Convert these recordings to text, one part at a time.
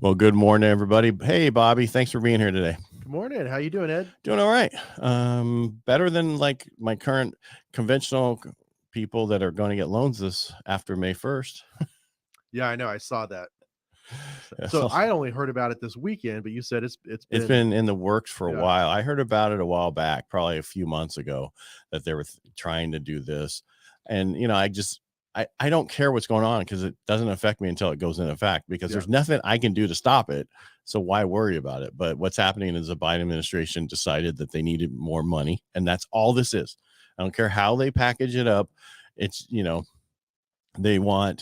Well, good morning, everybody. Hey, Bobby, thanks for being here today. Good morning. How you doing, Ed? Doing all right. Better than like my current conventional people that are going to get loans this after May 1st. Yeah, I know. I saw that. Yeah, So so I only heard about it this weekend, but you said it's it's been been in the works for a yeah. while. I heard about it a while back, probably a few months ago, that they were trying to do this. And, I don't care what's going on because it doesn't affect me until it goes into effect because there's nothing I can do to stop it. So why worry about it? But what's happening is the Biden administration decided that they needed more money. And that's all this is. I don't care how they package it up. It's, they're going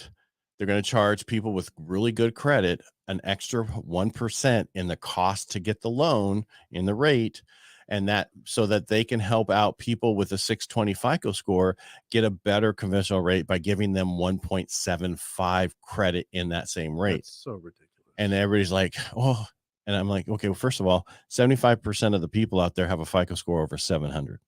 to charge people with really good credit an extra 1% in the cost to get the loan in the rate, and that so that they can help out people with a 620 FICO score get a better conventional rate by giving them 1.75 credit in that same rate. That's so ridiculous. And everybody's like, oh, and I'm like, okay, well, first of all, 75% of the people out there have a FICO score over 700.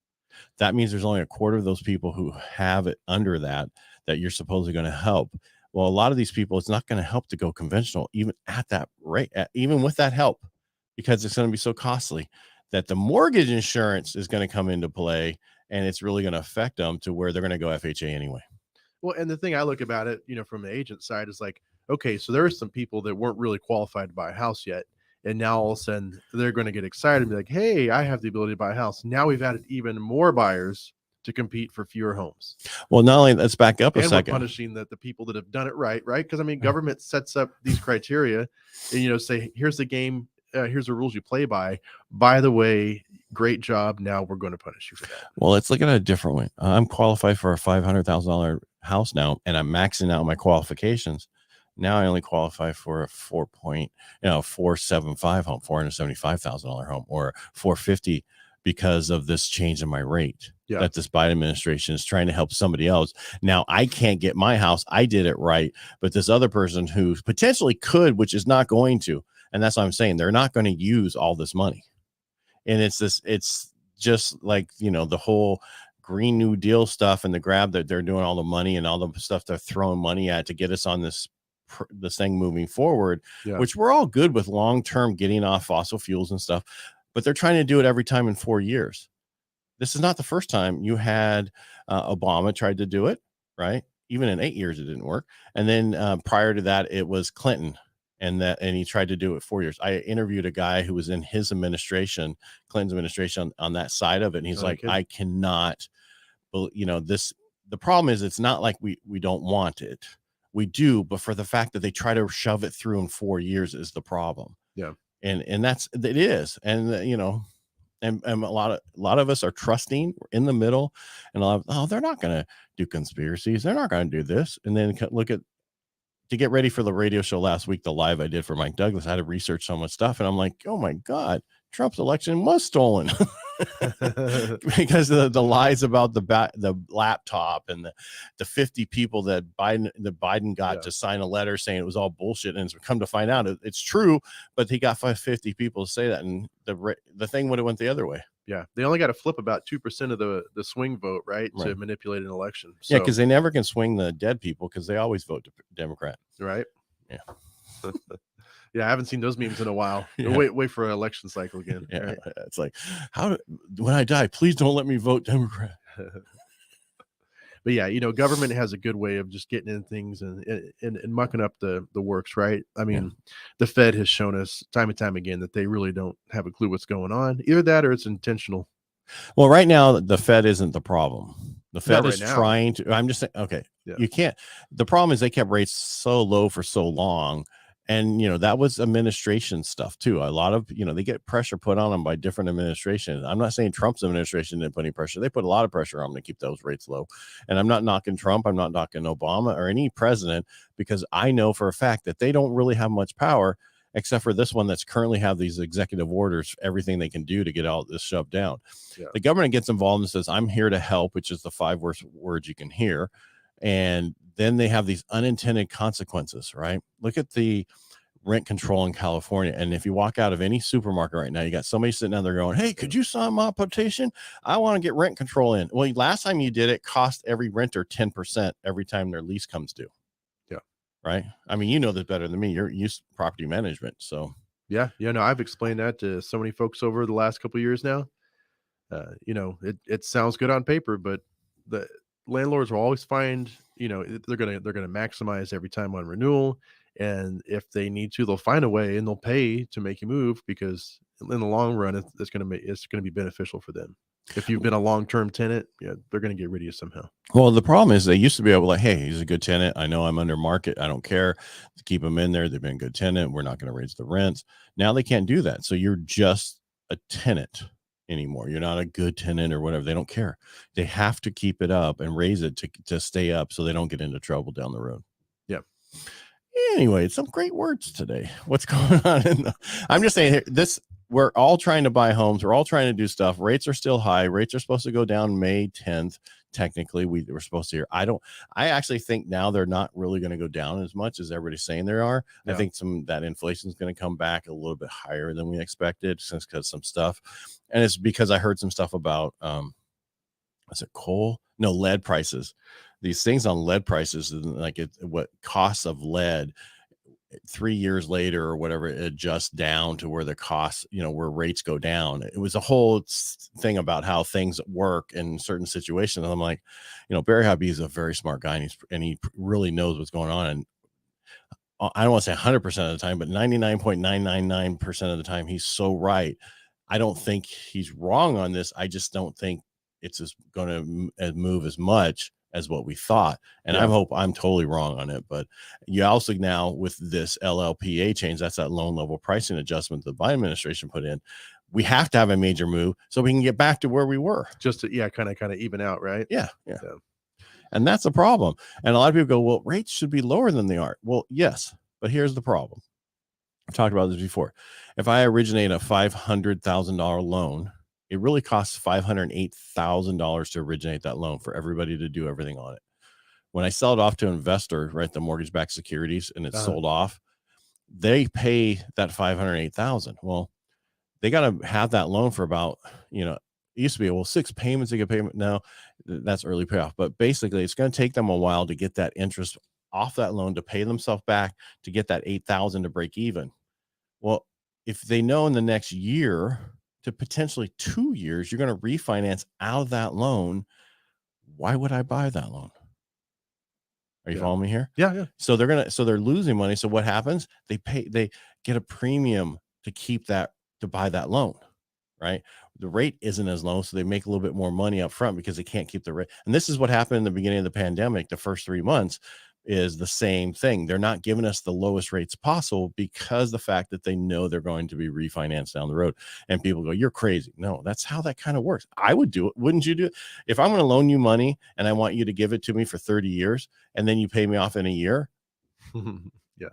That means there's only a quarter of those people who have it under that you're supposedly going to help. Well, a lot of these people, it's not going to help to go conventional, even at that rate, even with that help, because it's going to be so costly that the mortgage insurance is going to come into play, and it's really going to affect them to where they're going to go FHA anyway. Well, and the thing I look about it, from the agent side is like, okay, so there are some people that weren't really qualified to buy a house yet. And now all of a sudden they're going to get excited and be like, hey, I have the ability to buy a house. Now we've added even more buyers to compete for fewer homes. Well, not only let's back up a And second. we're punishing the people that have done it right? Because I mean, government sets up these criteria and say, here's the game, here's the rules you play by. By the way, great job. Now we're going to punish you for that. Well, let's look at it a different way. I'm qualified for a $500,000 house now, and I'm maxing out my qualifications. Now I only qualify for a 475 home, $475,000 home, or 450 because of this change in my rate that this Biden administration is trying to help somebody else. Now I can't get my house. I did it right, but this other person who potentially could, which is not going to, and that's what I'm saying, they're not going to use all this money. And it's just like, the whole Green New Deal stuff and the grab that they're doing all the money and all the stuff they're throwing money at to get us on this thing moving forward, which we're all good with long-term getting off fossil fuels and stuff, but they're trying to do it every time in 4 years. This is not the first time. You had Obama tried to do it, right? Even in 8 years, it didn't work. And then prior to that, it was Clinton. And he tried to do it 4 years. I interviewed a guy who was in his administration, Clinton's administration, on that side of it. And he's I cannot, the problem is it's not like we don't want it. We do, but for the fact that they try to shove it through in 4 years is the problem. Yeah. And it is. And, and a lot of us are trusting in the middle, and they're not going to do conspiracies. They're not going to do this. And then look at, to get ready for the radio show last week, the live I did for Mike Douglas, I had to research so much stuff. And I'm like, oh my God, Trump's election was stolen because of the lies about the laptop and the 50 people that Biden got to sign a letter saying it was all bullshit. And it's come to find out it's true, but he got 50 people to say that. And the thing would have went the other way. Yeah, they only got to flip about 2% of the swing vote, right, to manipulate an election. So, yeah, because they never can swing the dead people because they always vote Democrat. Right. Yeah. Yeah, I haven't seen those memes in a while. Yeah. Wait for an election cycle again. Yeah, right? It's like, when I die, please don't let me vote Democrat. But yeah, government has a good way of just getting in things and mucking up the works, right? I mean, the Fed has shown us time and time again that they really don't have a clue what's going on. Either that or it's intentional. Well, right now, the Fed isn't the problem. The Fed is trying to, I'm just saying, okay, you can't, the problem is they kept rates so low for so long. And, that was administration stuff too. A lot of, they get pressure put on them by different administrations. I'm not saying Trump's administration didn't put any pressure. They put a lot of pressure on them to keep those rates low. And I'm not knocking Trump. I'm not knocking Obama or any president, because I know for a fact that they don't really have much power, except for this one that's currently have these executive orders, everything they can do to get all this shoved down. Yeah. The government gets involved and says, I'm here to help, which is the 5 worst words you can hear. And then they have these unintended consequences, right? Look at the rent control in California. And if you walk out of any supermarket right now, you got somebody sitting down there going, hey, could you sign my petition? I want to get rent control in. Well, last time you did it, cost every renter 10% every time their lease comes due. Yeah. right? I mean, you know this better than me. You're used to property management. So Yeah. No, I've explained that to so many folks over the last couple of years now. It sounds good on paper, but the landlords will always find, they're gonna maximize every time on renewal. And if they need to, they'll find a way and they'll pay to make you move, because in the long run, it's gonna be beneficial for them. If you've been a long-term tenant, yeah, they're gonna get rid of you somehow. well, the problem is they used to be able to, hey, he's a good tenant. I know I'm under market. I don't care. Keep him in there. They've been a good tenant. We're not going to raise the rents. Now they can't do that. So you're just a tenant anymore. You're not a good tenant or whatever. They don't care. They have to keep it up and raise it to stay up so they don't get into trouble down the road. Yeah. Anyway, some great words today. What's going on? I'm just saying this. We're all trying to buy homes. We're all trying to do stuff. Rates are still high. Rates are supposed to go down May 10th. Technically, we were supposed to hear. I actually think now they're not really going to go down as much as everybody's saying they are. Yeah. I think that inflation is going to come back a little bit higher than we expected, because some stuff, and it's because I heard some stuff about is it coal? No, lead prices. These things on lead prices, like what costs of lead 3 years later or whatever, it adjusts down to where the costs, where rates go down. It was a whole thing about how things work in certain situations. And I'm like, Barry Hobby is a very smart guy, and he really knows what's going on. And I don't want to say 100% of the time, but 99.999% of the time, he's so right. I don't think he's wrong on this. I just don't think it's going to move as much as what we thought. And I hope I'm totally wrong on it. But you also now, with this LLPA change, that's that loan level pricing adjustment the Biden administration put in, we have to have a major move so we can get back to where we were. Just to, kind of even out, right? Yeah. So. And that's a problem. And a lot of people go, well, rates should be lower than they are. Well, yes, but here's the problem. I've talked about this before. If I originate a $500,000 loan, it really costs $508,000 to originate that loan for everybody to do everything on it. When I sell it off to an investor, right, the mortgage-backed securities, and it's sold off, they pay that $508,000. Well, they got to have that loan for about, it used to be, 6 payments they get payment. Now that's early payoff, but basically it's going to take them a while to get that interest off that loan, to pay themselves back, to get that $8,000 to break even. Well, if they know in the next year to potentially 2 years, you're going to refinance out of that loan, why would I buy that loan? Are you following me here? Yeah. So they're losing money. So what happens? They get a premium to keep that, to buy that loan, right? The rate isn't as low, so they make a little bit more money up front because they can't keep the rate. And this is what happened in the beginning of the pandemic. The first 3 months is the same thing. They're not giving us the lowest rates possible because the fact that they know they're going to be refinanced down the road. And people go, you're crazy. No, that's how that kind of works. I would do it. Wouldn't you do it? If I'm going to loan you money and I want you to give it to me for 30 years and then you pay me off in a year. Yeah.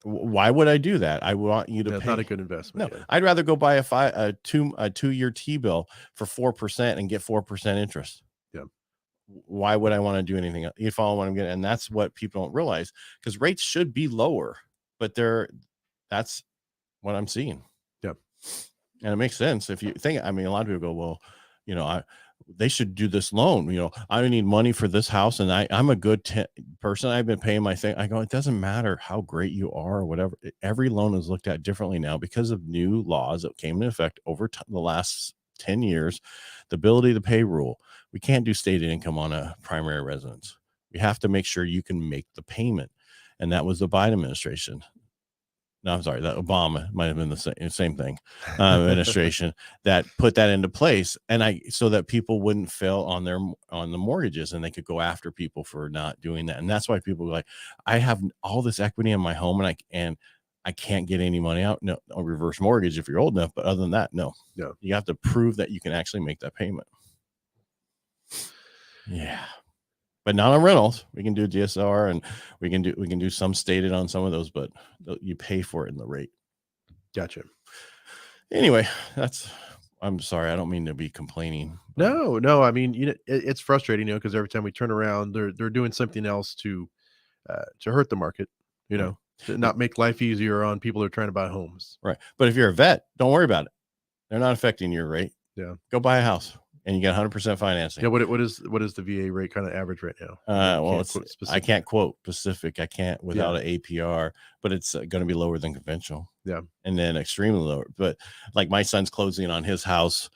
Why would I do that? I want you to pay. Not a good investment. No, I'd rather go buy a 2-year T-bill for 4% and get 4% interest. Yeah. Why would I want to do anything else? You follow what I'm getting? And that's what people don't realize, because rates should be lower, but that's what I'm seeing. Yeah. And it makes sense. If you think, a lot of people go, well, they should do this loan. I need money for this house, and I'm a good person. I've been paying my thing. I go, it doesn't matter how great you are or whatever. Every loan is looked at differently now because of new laws that came into effect over the last 10 years. The ability to pay rule. We can't do stated income on a primary residence. We have to make sure you can make the payment. And that was the Biden administration. No, I'm sorry, that Obama might have been the same thing, administration that put that into place, and so that people wouldn't fail on the mortgages, and they could go after people for not doing that. And that's why people are like, I have all this equity in my home, and I can't get any money out. No, a reverse mortgage if you're old enough, but other than that, no. You have to prove that you can actually make that payment. Yeah. But not on rentals. We can do DSR, and we can do some stated on some of those, but you pay for it in the rate. Gotcha. Anyway, I'm sorry. I don't mean to be complaining. No. It's frustrating, because every time we turn around, they're doing something else to hurt the market, to not make life easier on people that are trying to buy homes. Right. But if you're a vet, don't worry about it. They're not affecting your rate. Yeah. Go buy a house. and you get 100% financing. Yeah. What is the VA rate kind of average right now? Well, I can't quote specific. I can't without an APR, but it's going to be lower than conventional. Yeah. And then extremely lower. But like my son's closing on his house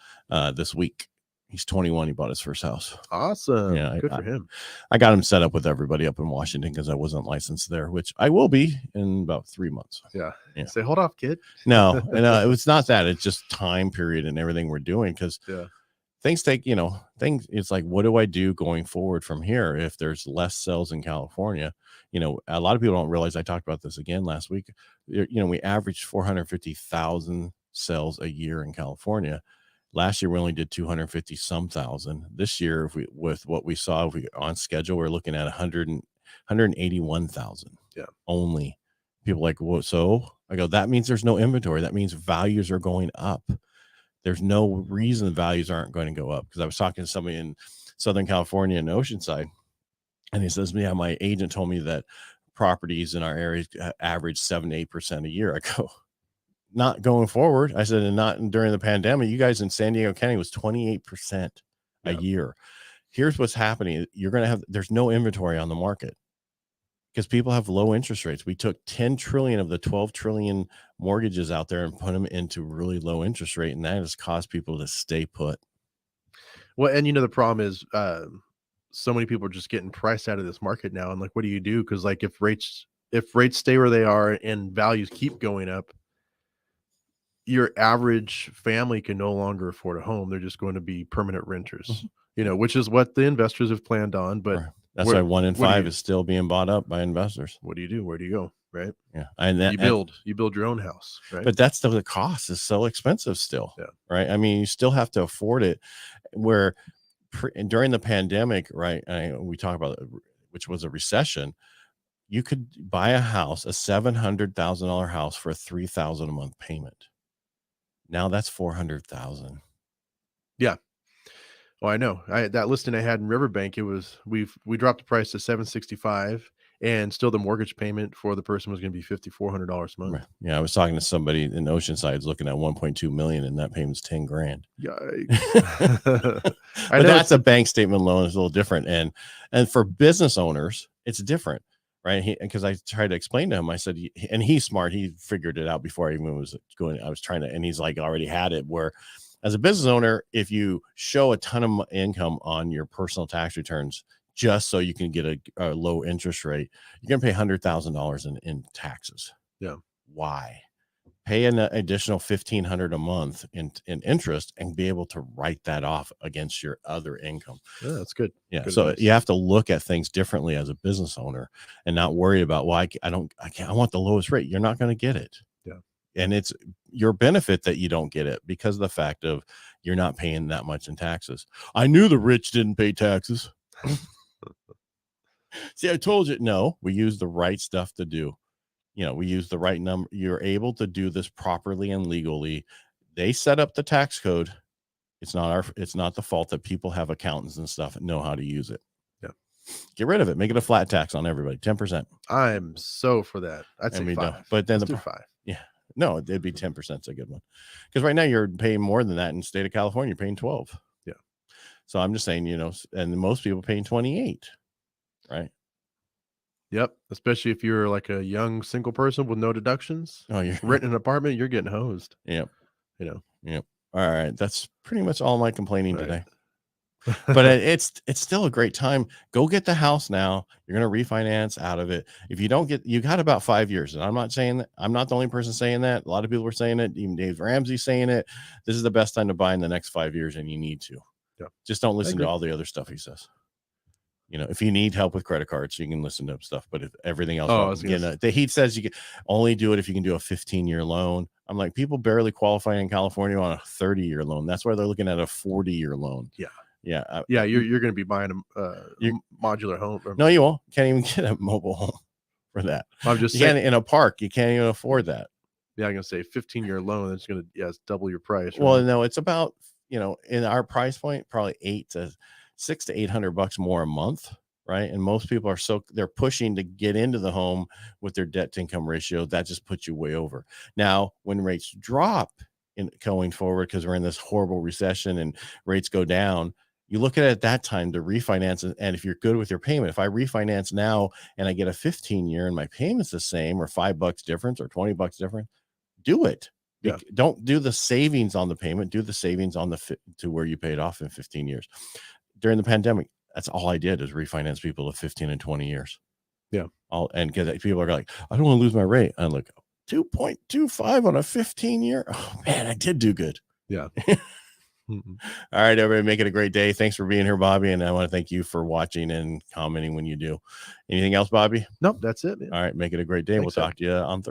this week. He's 21. He bought his first house. Awesome. Yeah, good for him. I got him set up with everybody up in Washington because I wasn't licensed there, which I will be in about 3 months. Yeah. Say, hold off, kid. No, and it's not that. It's just time period and everything we're doing because things take, it's like, what do I do going forward from here if there's less sales in California? A lot of people don't realize, I talked about this again last week. We averaged 450,000 sales a year in California. Last year, we only did 250 some thousand. This year, with what we saw, if we on schedule, we're looking at 181,000. Yeah. Only. People like, well, so I go, that means there's no inventory. That means values are going up. There's no reason values aren't going to go up. Because I was talking to somebody in Southern California in Oceanside, and he says, yeah, my agent told me that properties in our area average 7 to 8% a year. I go, not going forward. I said, and not during the pandemic. You guys in San Diego County was 28% a year. Here's what's happening. There's no inventory on the market because people have low interest rates. We took 10 trillion of the 12 trillion mortgages out there and put them into really low interest rate. And that has caused people to stay put. Well, and the problem is so many people are just getting priced out of this market now. And like, what do you do? Because like if rates stay where they are and values keep going up, your average family can no longer afford a home. They're just going to be permanent renters, which is what the investors have planned on. But that's why 1 in 5 is still being bought up by investors. What do you do? Where do you go? Right. Yeah. And you build your own house. Right. But that's the cost is so expensive still. Yeah. Right. I mean, you still have to afford it where during the pandemic, right. We talk about which was a recession. You could buy a house, a $700,000 house for a $3,000 a month payment. Now that's 400,000. Yeah. Well, I know. That listing I had in Riverbank, we dropped the price to $765, and still the mortgage payment for the person was going to be $5,400 a month. Right. Yeah, I was talking to somebody in Oceanside looking at 1.2 million, and that payment's 10 grand. Yikes. But that's a bank statement loan. It's a little different, and for business owners, it's different. Right. Because I tried to explain to him, I said, and he's smart. He figured it out before I even was going. I was trying to, and he's like already had it where as a business owner, if you show a ton of income on your personal tax returns, just so you can get a low interest rate, you're going to pay $100,000 in taxes. Yeah. Why? Pay an additional $1,500 a month in interest and be able to write that off against your other income. Yeah, that's good. Yeah. Good so advice. You have to look at things differently as a business owner and not worry about, I want the lowest rate. You're not going to get it. Yeah. And it's your benefit that you don't get it because of the fact of you're not paying that much in taxes. I knew the rich didn't pay taxes. See, I told you. No, we use the right stuff to do. We use the right number. You're able to do this properly and legally. They set up the tax code. It's not the fault that people have accountants and stuff and know how to use it. Yeah. Get rid of it. Make it a flat tax on everybody. 10%. I'm so for that. I'd say 5. But then Let's do 5. Yeah. No, it'd be 10%. It's a good one. Because right now you're paying more than that in the state of California. You're paying 12. Yeah. So I'm just saying, and most people paying 28. Right. Yep, especially if you're like a young single person with no deductions. Oh, you're renting an apartment, you're getting hosed. Yep. Yep. All right. That's pretty much all my complaining today. But it's still a great time. Go get the house now. You're going to refinance out of it. If you don't you got about 5 years. And I'm not saying that. I'm not the only person saying that. A lot of people were saying it. Even Dave Ramsey saying it. This is the best time to buy in the next 5 years, and you need to. Yep. Just don't listen to all the other stuff he says. If you need help with credit cards, you can listen to stuff. But if everything else, he says you can only do it if you can do a 15-year loan. I'm like, people barely qualify in California on a 30-year loan. That's why they're looking at a 40-year loan. Yeah. Yeah. You're going to be buying a modular home. No, you won't. Can't even get a mobile home for that. I'm just saying, in a park, you can't even afford that. Yeah, I'm going to say 15-year loan. It's going to it's double your price. Right? Well, no, it's about in our price point, probably $600 to $800 more a month. Right. And most people they're pushing to get into the home with their debt to income ratio. That just puts you way over. Now, when rates drop, in going forward because we're in this horrible recession and rates go down, you look at it at that time to refinance. And if you're good with your payment, if I refinance now and I get a 15-year and my payment's the same or $5 difference or $20 difference, do it. Yeah. Don't do the savings on the payment, do the savings on to where you paid off in 15 years. During the pandemic, that's all I did is refinance people to 15 and 20 years. Yeah. And because people are like, I don't want to lose my rate. I'm like, 2.25 on a 15-year. Oh man, I did do good. Yeah. All right, everybody, make it a great day. Thanks for being here, Bobby. And I want to thank you for watching and commenting when you do. Anything else, Bobby? Nope, that's it, man. All right, make it a great day. We'll talk to you on Thursday.